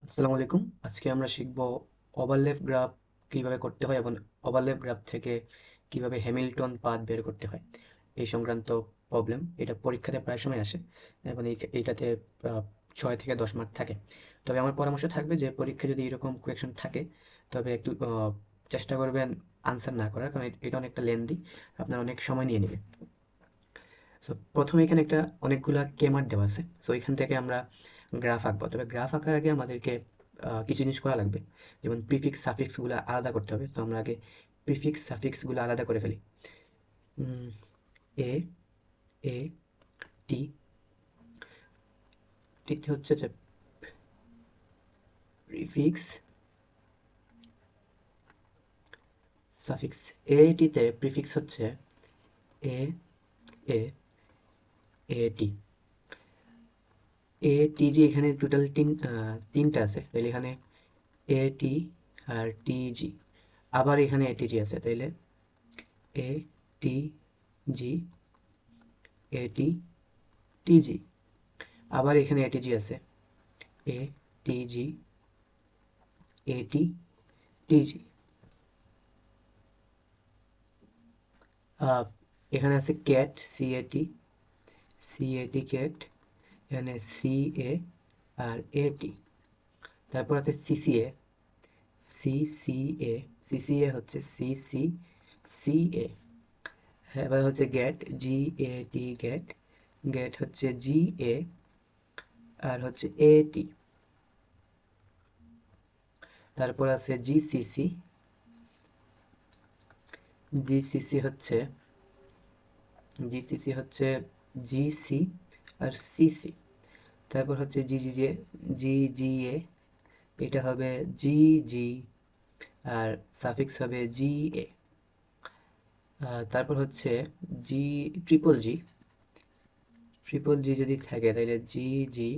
আসসালামু আলাইকুম। আজকে আমরা শিখব ওভারল্যাপ গ্রাফ কিভাবে করতে হয় এবং ওভারল্যাপ গ্রাফ থেকে কিভাবে হ্যামিল্টন পাথ বের করতে হয় এই সংক্রান্ত প্রবলেম। এটা পরীক্ষাতে প্রায় সময় আসে এবং এইটাতে 6 থেকে 10 মার্ক থাকে। তবে আমার পরামর্শ থাকবে যে পরীক্ষায় যদি এরকম কোয়েকশন থাকে তবে একটু চেষ্টা করবেন আনসার না করার, কারণ এটা অনেকটা লেন্দি, আপনার অনেক সময় নিয়ে নেবে। সো প্রথমে এখানে একটা অনেকগুলা কেমার দেওয়া আছে। সো এখান থেকে আমরা গ্রাফ আঁকবো। তবে গ্রাফ আঁকার আগে আমাদেরকে কিছু জিনিস করা লাগবে, যেমন প্রিফিক্স সাফিক্সগুলো আলাদা করতে হবে। তো আমরা আগে প্রিফিক্স সাফিক্সগুলো আলাদা করে ফেলি। এ এ টি টিতে হচ্ছে যে প্রিফিক্স সাফিক্স। এ টিতে প্রিফিক্স হচ্ছে এ এ এ টি। এ টি জি এখানে টোটাল তিনটা আছে, তাহলে এখানে এ টি আর টি জি। আবার এখানে এ টি জি আছে, তাইলে এ টি জি এ টি টি জি। আবার এখানে এ টি জি আছে, এ টি জি এ টি টি জি। এখানে আছে cat C A T cat, এখানে সি এ আর এ টি। তারপর আছে C C A C C A হচ্ছে সি সি সি এ। এবার হচ্ছে গ্যাট জি এ টি গ্যাট, গ্যাট হচ্ছে জি এ আর হচ্ছে এ টি। তারপর আছে G C C, G C C হচ্ছে জিসিসি হচ্ছে জিসি আর সিসি। তারপর হচ্ছে জি জি জে জি জি এ, এটা হবে জি জি আর সাফিক্স হবে জি এ। তারপর হচ্ছে জি ট্রিপল জি, যদি থাকে তাহলে জি জি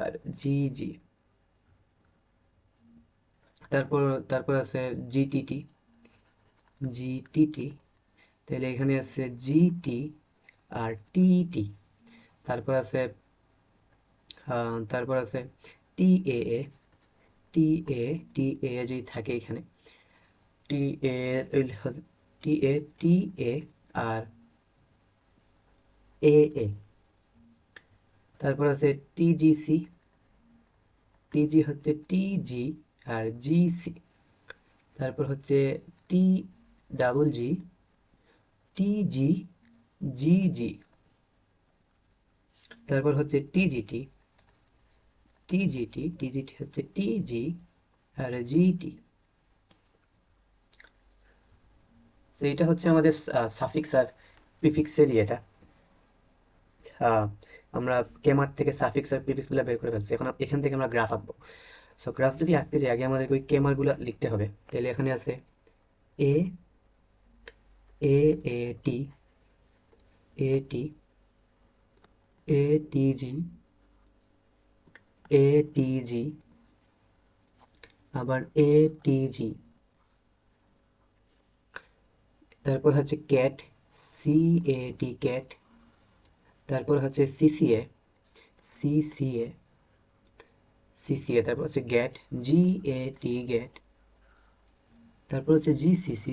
আর জি জি। তারপর তারপর আছে জিটিটি জিটিটি, তাহলে এখানে আছে জিটি আর টিটি। তারপর আছে তারপর আছে টি এ এ টি এ টি এ যদি থাকে এখানে টি এ টি এ টি এ আর এ এ। তারপর আছে টিজিসি, টিজি হচ্ছে টিজি আর জিসি। তারপর হচ্ছে টি ডাবল জি টিজি জিজি। তারপর হচ্ছে টিজিটি টিজিটি হচ্ছে টিজি আর জিটি। তো এটা হচ্ছে আমাদের সাফিক্স আর প্রিফিক্সের ইয়েটা। আহ, আমরা কেমার থেকে সাফিক্স আর প্রিফিক্স গুলো বের করে ফেলছি, এখন এখান থেকে আমরা গ্রাফ আঁকবো। সো গ্রাফ যদি আঁকতে যাই আগে আমাদের ওই কেমার গুলো লিখতে হবে। তাহলে এখানে আছে এ এ এ টি এ টি এ টি জি এ টি জি আবার এ টি জি। তারপর হচ্ছে cat C A T cat. তারপর হচ্ছে সিসিএ সি সি এ তারপর হচ্ছে গ্যাট জি এ টি গ্যাট। তারপর হচ্ছে জিসিসি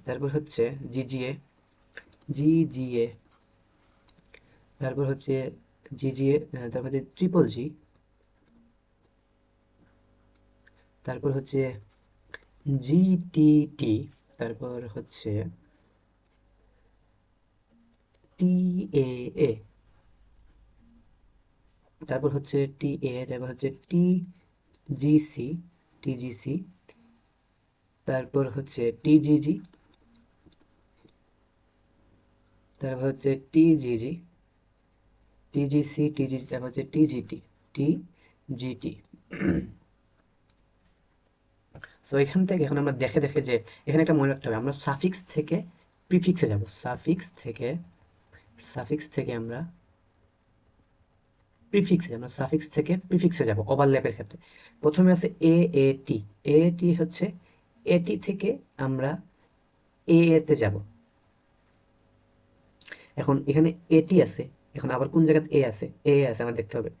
তারপর হচ্ছে জিজিএ জিজিএ। তারপর হচ্ছে জিজিএ, তারপর হচ্ছে ট্রিপল জি। তারপর হচ্ছে জিটিটি। তারপর হচ্ছে টি এ এ। তারপর হচ্ছে টি এ, তারপর হচ্ছে টিজিসি টিজিসি। তারপর হচ্ছে টিজিজি, তারপর হচ্ছে টিজিজি টিজিসি টিজিজি। তারপর হচ্ছে টিজিটি টিজিটি। সো এখান থেকে এখন আমরা দেখে দেখে যে এখানে একটা মনে রাখতে হবে, আমরা সাফিক্স থেকে প্রিফিক্সে যাব। সাফিক্স থেকে আমরা সাফিক্স থেকে প্রিফিক্সে যাব ওভারল্যাপের ক্ষেত্রে। প্রথমে আছে এ এ টি। এ টি হচ্ছে এটি থেকে আমরা এ এতে যাব। এখন এখানে এটি আছে, এখন আবার কোন জায়গাতে এ আছে, আমার দেখতে হবে।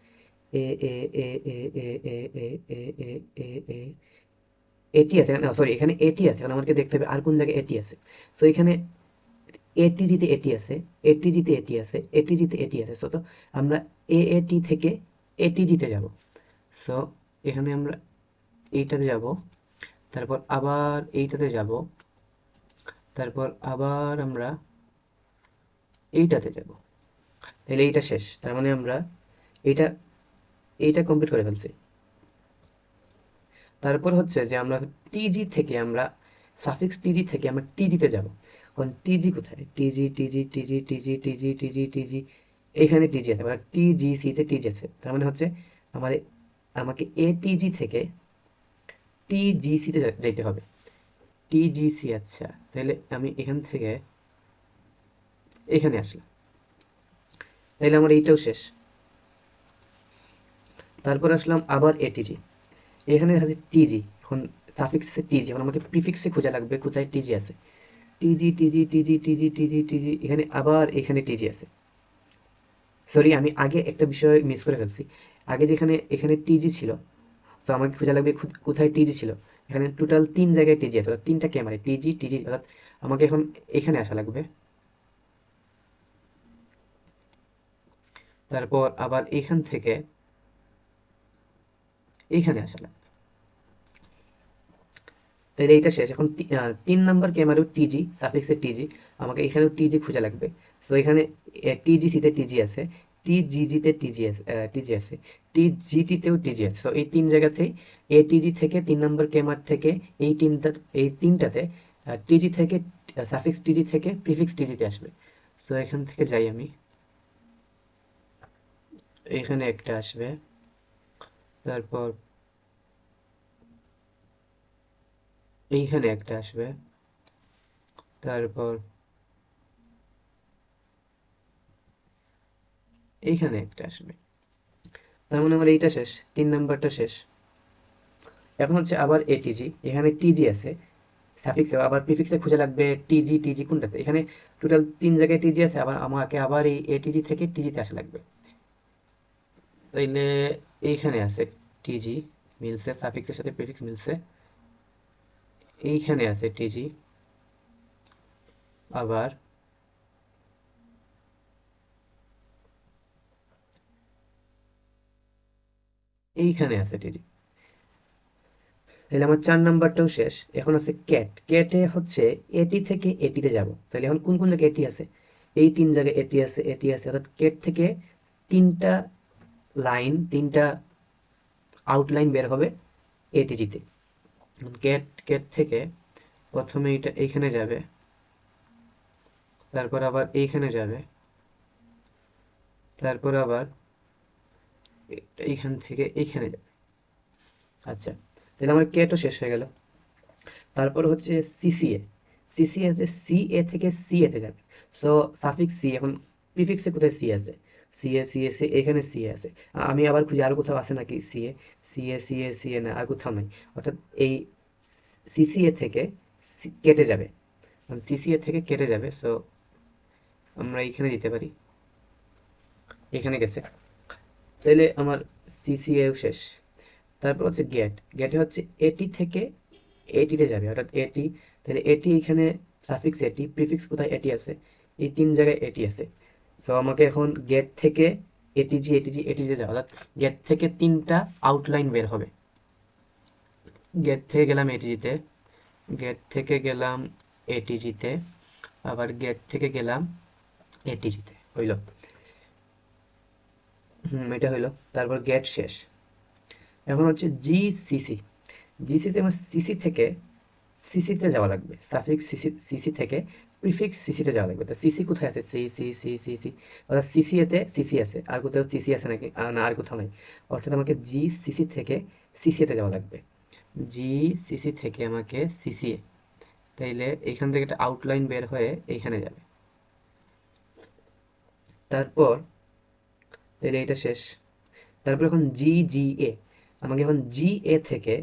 এ এ এ এ এ এ এ এ এ এ এ এটি আছে, না সরি, এখানে এটি আছে, কারণ আমাকে দেখতে হবে আর কোন জায়গায় এটি আছে। সো এখানে এটিজিতে এটি আছে, এটিজিতে এটি আছে, এটিজিতে এটি আছে। সো তো আমরা এএটি থেকে এটিজিতে যাব। সো এখানে আমরা এইটাতে যাব, তারপর আবার এইটাতে যাব, তারপর আবার আমরা এইটাতে যাব। তাহলে এইটা শেষ, তার মানে আমরা এইটা এইটা কমপ্লিট করে ফেলছি। তারপর হচ্ছে যে আমরা টিজি থেকে আমরা সাফিক্স টিজি থেকে আমরা টিজিতে যাব। এখন টিজি কোথায়? টিজি টিজি টিজি টিজি টিজি টিজি টিজি, এখানে টিজি আছে, মানে টিজিসি তে টিজি আছে। তার মানে হচ্ছে আমার আমাকে এটিজি থেকে টিজিসি তে যাইতে হবে। টিজিসি, আচ্ছা, তাহলে আমি এখান থেকে এখানে আসলাম, তাহলে আমার এইটাও শেষ। তারপর আসলাম আবার এটিজি, এখানে আছে টিজি। এখন সাফিক্সে টিজি, এখন আমাকে প্রিফিক্সে খোঁজা লাগবে কোথায় টিজি আছে। টিজি টিজি টিজি টিজি টিজি টিজি, এখানে আবার এখানে টিজি আছে। সরি, আমি আগে একটা বিষয় মিস করে ফেলছি। আগে যেখানে এখানে টিজি ছিল, তো আমাকে খোঁজা লাগবে কোথায় টিজি ছিল। এখানে টোটাল 3 জায়গায় টিজি আছে, অর্থাৎ 3টা ক্যামেরা টিজি টিজি, অর্থাৎ আমাকে এখন এখানে আসা লাগবে। তারপর আবার এখান থেকে এইখানে আসা লাগবে। তাহলে এইটা শেষ। এখন 3 নাম্বার ক্যামেরাও টিজি, সাফিক্সের টিজি, আমাকে এখানেও টিজি খোঁজা লাগবে। সো এখানে টিজিসিতে টিজি আছে, টিজিজিতে টিজি আছে, টিজি আছে, টিজিটিতেও টিজি আছে। সো এই 3 জায়গাতেই এটিজি থেকে 3 নাম্বার ক্যামেরা থেকে এই তিনটাতে টিজি থেকে সাফিক্স টিজি থেকে প্রিফিক্স টিজিতে আসবে। সো এখান থেকে যাই আমি, এখানে একটা আসবে, তারপর এইখানে একটা আসবে, তারপর এইখানে একটা আসবে। তার মানে আমার এইটা শেষ, 3 নাম্বারটা শেষ। এখন হচ্ছে আবার এটিজি, এখানে টিজি আছে, সাফিক্সে আবার প্রিফিক্সে খুঁজে লাগবে টিজি টিজি কোনটাতে। এখানে টোটাল 3 জায়গায় টিজি আছে, আবার আমাকে আবার এই এটিজি থেকে টিজিতে আসা লাগবে। তাইলে এইখানে আছে টিজি, মিলছে, সাফিক্সের সাথে প্রিফিক্স মিলছে। এইখানে আছে টিজি, আবার এইখানে আছে টিজি। তাহলে আমার 4 নাম্বারটাও শেষ। এখন আছে ক্যাট, ক্যাটে হচ্ছে এটি থেকে এটিতে যাব। তাহলে এখন কোন কোন জায়গায় এটি আছে? এই 3 জায়গায় এটি আছে, এটি আছে, অর্থাৎ ক্যাট থেকে 3টা লাইন, 3টা আউটলাইন বের হবে এটিজিতে। ক্যাট ক্যাট থেকে প্রথমে এটা এইখানে যাবে, তারপর আবার এইখানে যাবে, তারপর আবার এইখান থেকে এইখানে যাবে। আচ্ছা, তাহলে আমার ক্যাটও শেষ হয়ে গেল। তারপর হচ্ছে সিসিএ, সিসিএ হচ্ছে সিএ থেকে সিএতে যাবে। সো সাফিক্স সি, এখন প্রিফিক্সে কোথায় সি আছে? সিএ সিএ সি, এখানে সিএ আছে। আমি আবার খুঁজি আর কোথাও আছে নাকি সিএ, সিএ সিএ সিএ, না আর কোথাও নাই। অর্থাৎ এই সিসিএ থেকে কেটে যাবে, সিসিএ থেকে কেটে যাবে। সো আমরা এইখানে দিতে পারি, এখানে গেছে। তাইলে আমার সিসিএও শেষ। তারপর হচ্ছে গেট, গেটে হচ্ছে এটি থেকে এটিতে যাবে, অর্থাৎ এটি। তাহলে এটি এখানে সাফিক্স এটি, প্রিফিক্স কোথায় এটি আছে, এই 3 জায়গায় এটি আছে। সো আমাকে এখন গেট থেকে এটিজি এটিজি এটিজি যাবে, অর্থাৎ গেট থেকে 3টা আউটলাইন বের হবে। গেট থেকে গেলাম এটিজিতে, গেট থেকে গেলাম এটিজিতে, আবার গেট থেকে গেলাম এটিজিতে, হইল। এটা হইলো। তারপর গেট শেষ। এখন হচ্ছে জিসিসি, জিসিসি আমার সিসি থেকে সিসিতে যাওয়া লাগবে, সাফিক্স সিসি, সিসি থেকে প্রিফিক্স সিসিতে যাওয়া লাগবে। তো সিসি কোথায় আছে? C C C C C, অর্থাৎ সিসি এতে সিসি আছে, আর কোথাও সিসি আছে নাকি? না, আর কোথাও নাই। অর্থাৎ আমাকে জি সিসি থেকে সিসিতে যাওয়া লাগবে, জি সিসি থেকে আমাকে সিসিএ। তাইলে এইখান থেকে একটা আউটলাইন বের হয়ে এইখানে যাবে। তারপর তাইলে এটা শেষ। তারপর এখন জি জি এ, আমাকে এখন জি এ থেকে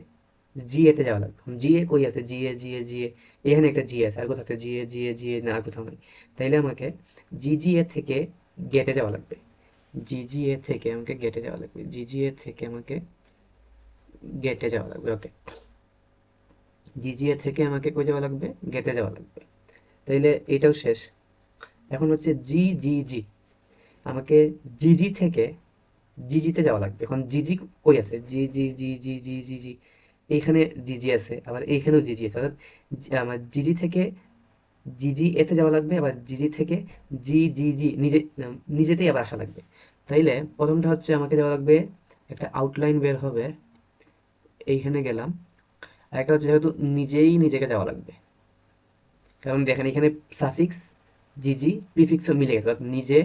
জি এতে যাওয়া লাগবে। জি এ কই আছে? জি এ জি এ জি এ, এখানে একটা জি আছে, আর কোথাও আছে? জি এ জি এ জি এ, না আর কোথাও নাই। তাইলে আমাকে জি জি এ থেকে গেটে যাওয়া লাগবে। জিজিএ থেকে আমাকে গেটে যাওয়া লাগবে, জিজিএ থেকে আমাকে গেটে যাওয়া লাগবে। ওকে, জিজিএ থেকে আমাকে কই যাওয়া লাগবে, গেটে যাওয়া লাগবে। তাইলে এটাও শেষ। এখন হচ্ছে জি জি জি, আমাকে জিজি থেকে জিজিতে যাওয়া লাগবে। এখন জিজি কই আছে, জি জি জি জি জি জি জি, এইখানে জিজি আছে, আবার এইখানেও জিজি আছে, অর্থাৎ আমার জিজি থেকে জিজি এতে যাওয়া লাগবে, আবার জিজি থেকে জি জি জি নিজেতেই আবার আসা লাগবে। তাইলে প্রথমটা হচ্ছে আমাকে যাওয়া লাগবে, একটা আউটলাইন বের হবে, এইখানে গেলাম। আর একটা হচ্ছে যেহেতু নিজেই নিজেকে যাওয়া লাগবে, কারণ দেখেন এখানে সাফিক্স জিজি প্রিফিক্সও মিলে গেছে, অর্থাৎ নিজে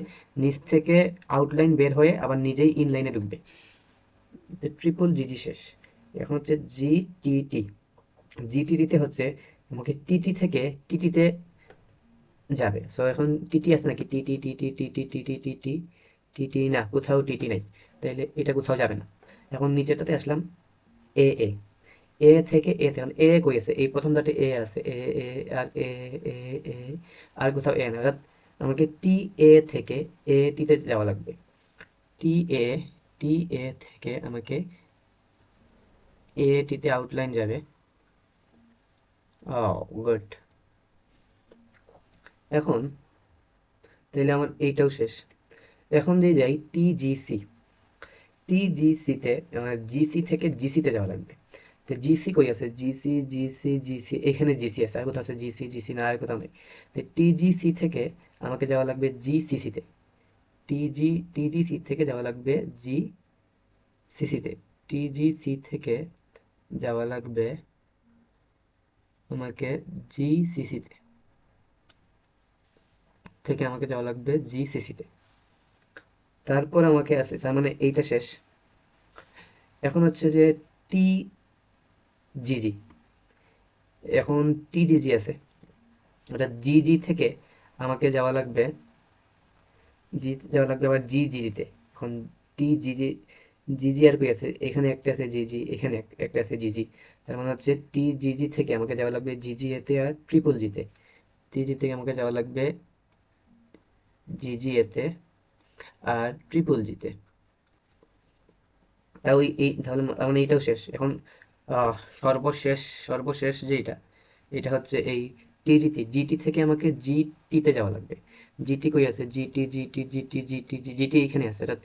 নিজ থেকে আউটলাইন বের হয়ে আবার নিজেই ইনলাইনে ঢুকবে। ট্রিপল জিজি শেষ। এখন হচ্ছে জি টি টি, জিটিটিতে হচ্ছে আমাকে টিটি থেকে টিটিতে যাবে। সো এখন টিটি আছে নাকি, TT TT TT TT TT TT, না কোথাও টিটি নাই, তাইলে এটা কোথাও যাবে না। এখন নিচেরটাতে আসলাম, এ এ, এ থেকে এ তে, এ কই আছে, এই প্রথম দাঁতে এ আছে, এ এ আর এ এ এ, আর কোথাও এ না, অর্থাৎ আমাকে টি এ থেকে এ টিতে যাওয়া লাগবে। টি এ, টি এ থেকে আমাকে এ টিতে আউটলাইন যাবে। ও গুড। এখন তাহলে আমার এইটাও শেষ। এখন দিয়ে যাই টিজিসি, টিজিসিতে জিসি থেকে জিসিতে যাওয়া লাগবে। তো জিসি কই আছে, জিসি জিসি জিসি, এখানে জিসি আছে, আর কোথাও আছে জিসি জিসি, না আর কোথাও নেই। তো টিজিসি থেকে আমাকে যাওয়া লাগবে জিসিসিতে, টিজিসি থেকে যাওয়া লাগবে জিসিসিতে, টিজিসি থেকে যাওয়া লাগবে আমাকে জিসিসিতে, থেকে আমাকে যাওয়া লাগবে জিসিসিতে। তারপর আমাকে আছে, তার মানে এইটা শেষ। এখন হচ্ছে যে টি জিজি, এখন টিজিজি আছে, ওটা জিজি থেকে আমাকে যাওয়া লাগবে, জি যাওয়া লাগবে আবার জি জিজিতে। এখন টি জিজি, জিজি আর কই আছে, এখানে একটা আছে জিজি, এখানে একটা আছে জিজি, তার মানে হচ্ছে টি জিজি থেকে আমাকে যাওয়া লাগবে জিজি এতে আর ট্রিপল জিতে, টিজি থেকে আমাকে যাওয়া লাগবে জিজি এতে আর ট্রিপল জিতে। তাও এই তাহলে তার মানে এইটাও শেষ। এখন আহ, সর্বশেষ, সর্বশেষ যেটা, এটা হচ্ছে এই টিজিটি, জিটি থেকে আমাকে জিটিতে যাওয়া লাগবে। জিটি কই আছে, GT GT GT GT GT এইখানে আছে, এটা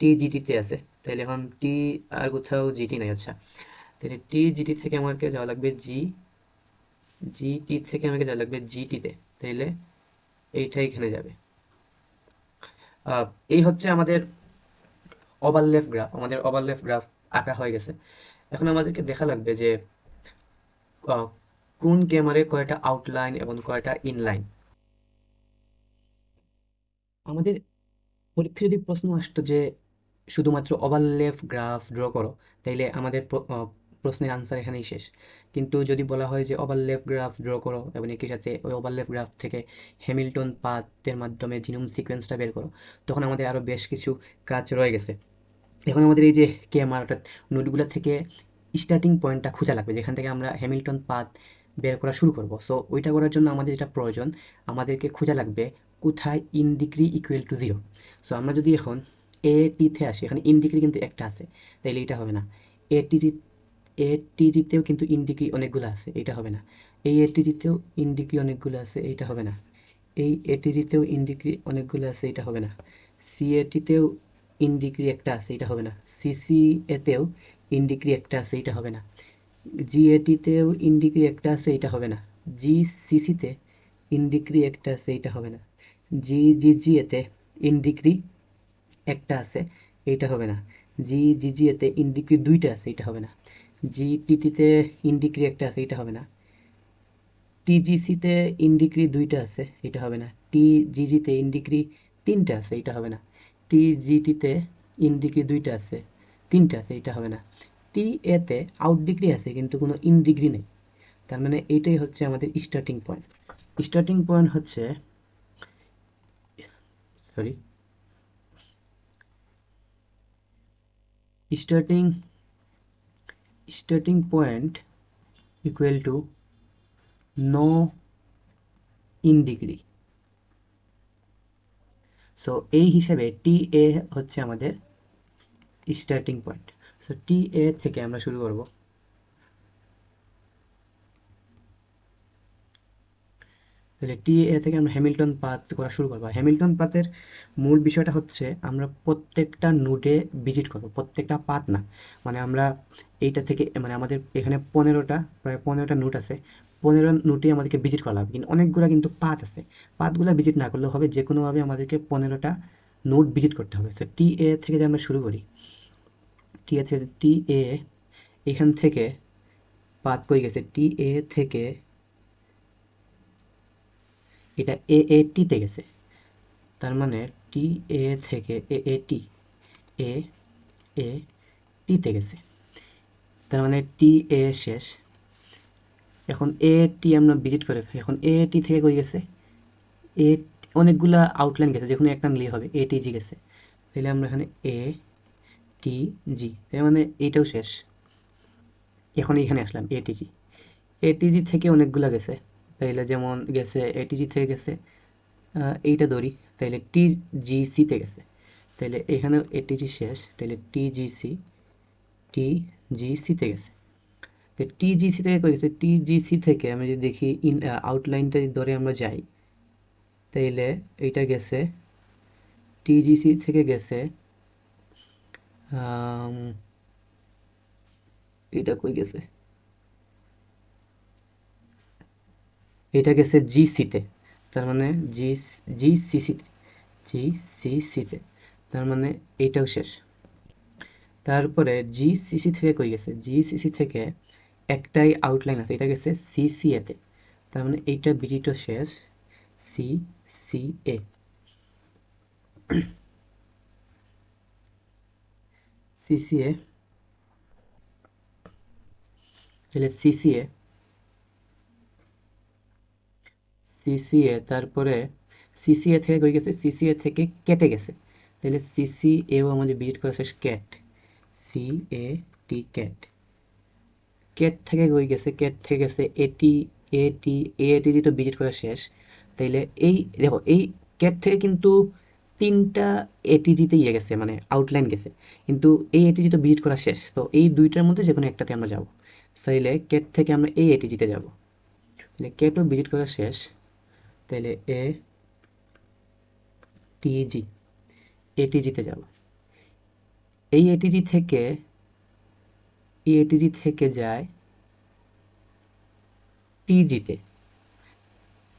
টি জিটিতে আছে। তাহলে এখন টি আর কোথাও জিটি নাই, আচ্ছা। তাহলে টি জিটি থেকে আমাকে যাওয়া লাগবে জিটি থেকে আমাকে যাওয়া লাগবে জিটিতে। তাইলে এইটা এখানে যাবে। আহ, এই হচ্ছে আমাদের ওভারল্যাপ গ্রাফ, আমাদের ওভারল্যাপ গ্রাফ আঁকা হয়ে গেছে। এখন আমাদেরকে দেখা লাগবে যে আহ, কোন ক্যামেরায় কয়টা আউটলাইন এবং কয়টা ইনলাইন। আমাদের পরীক্ষায় যদি প্রশ্ন আসতো যে শুধুমাত্র ওভারল্যাপ গ্রাফ ড্র করো, তাইলে আমাদের প্রশ্নের আনসার এখানেই শেষ। কিন্তু যদি বলা হয় যে ওভারল্যাপ গ্রাফ ড্র করো এবং একই সাথে ওই ওভারল্যাপ গ্রাফ থেকে হ্যামিল্টন পাথের মাধ্যমে জিনোম সিকোয়েন্সটা বের করো, তখন আমাদের আরও বেশ কিছু কাজ রয়ে গেছে। এখন আমাদের এই যে কেএমআর অর্থাৎ নোটগুলো থেকে স্টার্টিং পয়েন্টটা খোঁজা লাগবে, যেখান থেকে আমরা হ্যামিল্টন পাথ বের করা শুরু করব। সো ওইটা করার জন্য আমাদের যেটা প্রয়োজন, আমাদেরকে খোঁজা লাগবে কোথায় in degree equal to zero. So আমরা যদি এখন এ টিতে আসি, এখানে ইন ডিগ্রি কিন্তু একটা আছে, তাইলে এটা হবে না। এ টিজি, এ টিজিতেও কিন্তু ইন ডিগ্রি অনেকগুলো আছে, এটা হবে না। এই এ টিজিতেও ইন ডিগ্রি অনেকগুলো আছে, এইটা হবে না। এই এটিজিতেও ইন ডিগ্রি অনেকগুলো আছে, এটা হবে না। সিএটিতেও ইন ডিগ্রি একটা আছে, এটা হবে না। সিসিএতেও ইন ডিগ্রি একটা আছে, এটা হবে না। জিএটিতেও ইন ডিগ্রি একটা আছে, এটা হবে না। জিসিসিতে ইন ডিগ্রি একটা আছে, এটা হবে না। জিজিজিএতে ইন ডিগ্রি একটা আছে, এইটা হবে না। জিজিজিএতে ইন ডিগ্রি দুইটা আছে, এটা হবে না। জিটিটিতে ইন ডিগ্রি একটা আছে, এটা হবে না। টিজিসিতে ইন ডিগ্রি দুইটা আছে, এটা হবে না। টিজিজিতে ইন ডিগ্রি তিনটা আছে, এটা হবে না। টিজিটিতে ইন ডিগ্রি দুইটা আছে, তিনটা আছে, এটা হবে না। টি এতে আউট ডিগ্রি আছে কিন্তু কোনো ইন ডিগ্রি নেই। তার মানে এইটাই হচ্ছে আমাদের স্টার্টিং পয়েন্ট। স্টার্টিং পয়েন্ট হচ্ছে, sorry, starting starting point equal to know in degree. So এই হিসেবে টি এ হচ্ছে আমাদের স্টার্টিং পয়েন্ট। সো টি এ থেকে আমরা শুরু করব। তাহলে টি এ থেকে আমরা হ্যামিল্টন পাথ করা শুরু করবো। হ্যামিল্টন পাথের মূল বিষয়টা হচ্ছে আমরা প্রত্যেকটা নোডে ভিজিট করব, প্রত্যেকটা পাথ না। মানে আমরা এইটা থেকে মানে আমাদের এখানে প্রায় 15টা নোট আছে। 15 নোটে আমাদেরকে ভিজিট করা হবে, কিন্তু অনেকগুলো কিন্তু পাথ আছে। পাথগুলো ভিজিট না করলেও হবে, যে কোনোভাবে আমাদেরকে 15টা নোট ভিজিট করতে হবে। তো টি এ থেকে যে আমরা শুরু করি, টি এ এখান থেকে পাথ কই গেছে, টি এ থেকে এটা এ এ টিতে গেছে। তার মানে টি এ থেকে এ এ টি, এ এ টিতে গেছে। তার মানে টি এ শেষ। এখন এ টি আমরা ভিজিট করে ফেলি। এখন এ টি থেকে কই গেছে, এ অনেকগুলা আউটলাইন গেছে, যে কোনো একটা নিলেই হবে। এ টি জি গেছে, তাহলে আমরা এখানে এ টি জি, তার মানে এইটাও শেষ। এখন এখানে আসলাম এ টি জি। এ টি জি থেকে অনেকগুলা গেছে, তাইলে যেমন গেছে এ টি জি থেকে গেছে এইটা ধরি, তাইলে টি জি সিতে গেছে। তাইলে এখানেও এটিজি শেষ, তাইলে টি জি সিতে গেছে। তো টিজিসি থেকে কই গেছে, টিজিসি থেকে আমি যদি দেখি আউটলাইনটা ধরে আমরা যাই, তাইলে এইটা গেছে, টিজিসি থেকে গেছে আম, এটা কই গেছে, এটা গেছে জিসিতে। তার মানে জি জিসিসিতে, জিসিসিতে, তার মানে এইটাও শেষ। তারপরে জিসিসি থেকে কই গেছে, জিসিসি থেকে একটাই আউটলাইন আছে, এটা গেছে সিসিএতে। তার মানে এইটা বিজিটও শেষ, সি সি এ, সিসিএ, তাহলে সিসিএ, সিসিএ, তারপরে সিসিএ থেকে কই গেছে, সিসিএ থেকে কেটে গেছে। তাহলে সিসিএও আমাদের বিজিট করা শেষ, cat, C A T cat. Cat থেকে কই গেছে, ক্যাট থেকে গেছে এটি, এটি, এটিজি তো ভিজিট করা শেষ। তাইলে এই দেখো, এই ক্যাট থেকে কিন্তু 3টা এটিজিতে ইয়ে গেছে, মানে আউটলাইন গেছে, কিন্তু এই এটিজি তো ভিজিট করা শেষ। তো এই দুইটার মধ্যে যে কোনো একটাতে আমরা যাব। তাইলে ক্যাট থেকে আমরা এই এটিজিতে যাব। তাহলে ক্যাটও ভিজিট করা শেষ, তাইলে এ টিজি, এটিজিতে যাব। এই এটিজি থেকে, এই এটিজি থেকে যায় টিজিতে।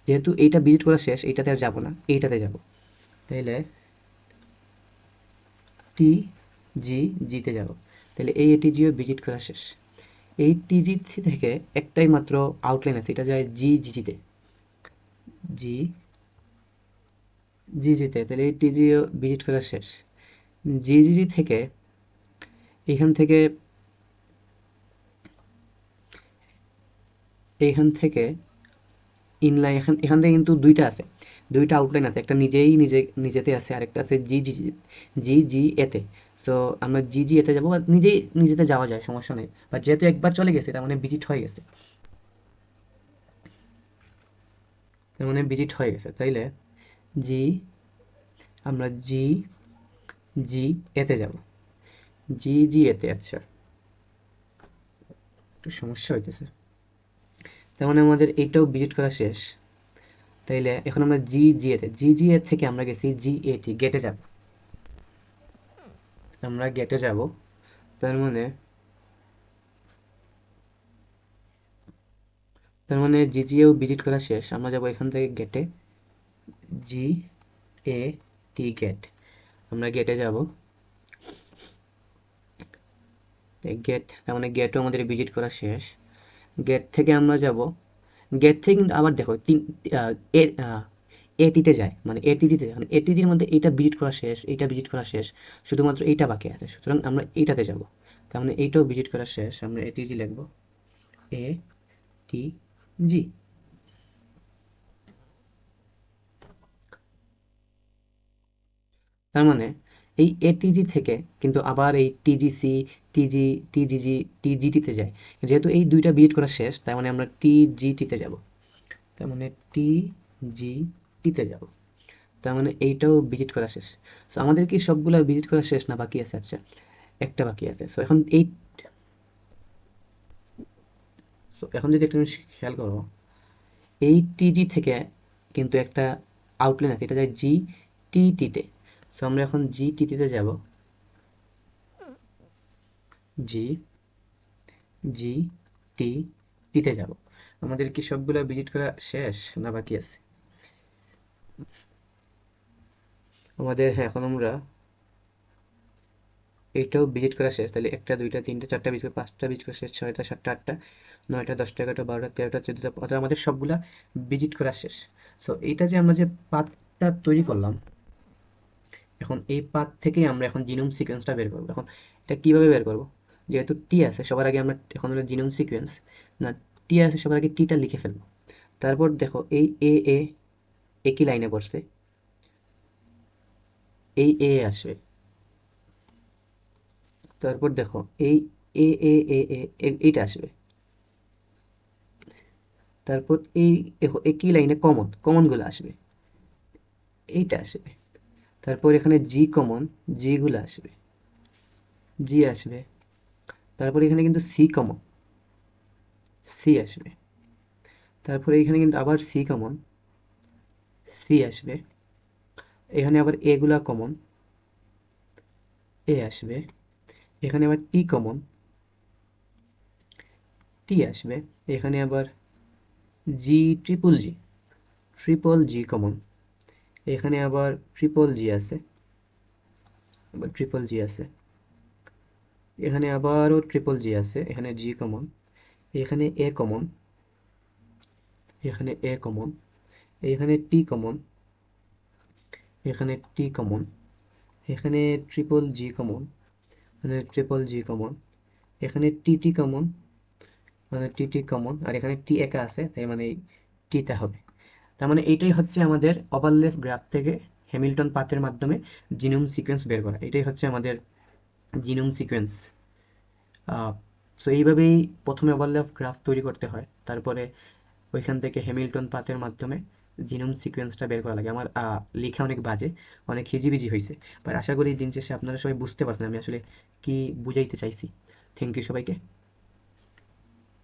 যেহেতু এইটা ভিজিট করা শেষ, এইটাতে আর যাবো না, এইটাতে যাব। তাইলে টি জি জিতে যাব। তাহলে এই এটিজিও ভিজিট করা শেষ। এই টিজি থেকে একটাই মাত্র আউটলাইন আছে, এটা যায় জি জিতে, জি জি জিতে। তাহলে এই টিজিও ভিজিট করা শেষ। জি জি জি থেকে এখান থেকে, এইখান থেকে ইনলাইন, এখান এখান থেকে কিন্তু দুইটা আছে, দুইটা আউটলাইন আছে, একটা নিজেতে আছে, আরেকটা আছে জি জি জি জি এতে। সো আমরা জি জি এতে যাবো, বা নিজেই নিজেতে যাওয়া যায়, সমস্যা নেই। বা যেহেতু একবার চলে গেছে, তার মানে ভিজিট হয়ে গেছে, তার মানে ভিজিট হয়ে গেছে। তাইলে জি, আমরা জি জি এতে যাব, জি জি এতে। আচ্ছা, একটু সমস্যা হইতেছে। তার মানে আমাদের এইটাও ভিজিট করা শেষ। তাইলে এখন আমরা জি জি এতে, জি জি এ থেকে আমরা গেছি জি এটি, গেটে যাব, আমরা গেটে যাব। তার মানে, তার মানে জি জি এও ভিজিট করা শেষ, আমরা যাব এখান থেকে গেটে, জি এ টি গেট। আমরা গেটে যাব, গেট, তার মানে গেটও আমাদের ভিজিট করা শেষ। গেট থেকে আমরা যাব, গেট থেকে কিন্তু আবার দেখো আহ, এ এটিতে যায়, মানে এটিজিতে, মানে এটিজির মধ্যে এইটা ভিজিট করা শেষ, এইটা ভিজিট করা শেষ, শুধুমাত্র এইটা বাকি আছে। সুতরাং আমরা এইটাতে যাব, তার মানে এইটাও ভিজিট করা শেষ, আমরা এটিজি লিখব, এ টি জি। তার মানে এই এটিজি থেকে কিন্তু আবার এই টিজিসি, টিজি, টিজিজি, টিজিটিতে যায়। যেহেতু এই দুইটা ভিজিট করা শেষ, তার মানে আমরা টিজিটিতে যাব, তার মানে টিজিটিতে যাব। তার মানে এইটাও ভিজিট করা শেষ। সো আমাদের কি সবগুলো ভিজিট করা শেষ না বাকি আছে? আচ্ছা, একটা বাকি আছে। সো এখন এখন যদি একটা জিনিস খেয়াল করো, এই টিজি থেকে কিন্তু একটা আউটলাইন আছে, এটা যায় জি টিতে। সো আমরা এখন জি টিতে যাব, জি জি টিতে যাব। আমাদের কি সবগুলো ভিজিট করা শেষ না বাকি আছে? আমাদের, হ্যাঁ, এখন আমরা এইটাও ভিজিট করা শেষ। তাহলে একটা, দুইটা, তিনটা, চারটা ভিজিট করে, পাঁচটা ভিজিট করা শেষ, ছয়টা, সাতটা, আটটা, নয়টা, দশটা, এগারোটা, বারোটা, তেরোটা, চোদ্দটা, অর্থাৎ আমাদের সবগুলা ভিজিট করা শেষ। সো এইটা যে আমরা যে পাথটা তৈরি করলাম, এখন এই পাথ থেকেই আমরা এখন জিনোম সিকোয়েন্সটা বের করবো। এখন এটা কিভাবে বের করবো? যেহেতু টি আছে, সবার আগে আমরা এখন হলো জিনোম সিকোয়েন্স, না, টি আছে, সবার আগে টিটা লিখে ফেলবো। তারপর দেখো এই এ একই লাইনে পড়ছে, এই আসবে। তারপর দেখো এই এ এইটা আসবে। তারপর এই দেখো একই লাইনে কমনগুলো আসবে, এইটা আসবে। তারপর এখানে জি কমন, জি গুলো আসবে, জি আসবে। তারপর এখানে কিন্তু সি কমন, সি আসবে। তারপরে এখানে কিন্তু আবার সি কমন, সি আসবে। এখানে আবার এ গুলা কমন, এ আসবে। এখানে আবার টি কমন, টি আসবে। এখানে আবার জি ট্রিপল জি কমন। এখানে আবার ট্রিপল জি আছে, আবার ট্রিপল জি আছে। এখানে আবারও ট্রিপল জি আছে, এখানে জি কমন। এখানে এ কমন, এখানে এ কমন। এখানে টি কমন, এখানে টি কমন। এখানে ট্রিপল জি কমন, এখানে ট্রিপল জি কমন। এখানে টি কমন, মানে টি কমন। আর এখানে টি একা আছে, তাই মানে এই টিটা হবে। তার মানে এইটাই হচ্ছে আমাদের ওভারল্যাপ গ্রাফ থেকে হ্যামিল্টন পাথের মাধ্যমে জিনোম সিকোয়েন্স বের করা। এটাই হচ্ছে আমাদের জিনোম সিকোয়েন্স। সো এইভাবেই প্রথমে ওভারল্যাপ গ্রাফ তৈরি করতে হয়, তারপরে ওইখান থেকে হ্যামিল্টন পাথের মাধ্যমে জিনোম সিকোয়েন্সটা বের করা লাগে। আমার লেখা অনেক বাজে, অনেক হিজিবিজি হয়েছে, বাট আশা করি দিন শেষে আপনারা সবাই বুঝতে পারছেন আমি আসলে কি বুঝাইতে চাইছি। থ্যাংক ইউ সবাইকে।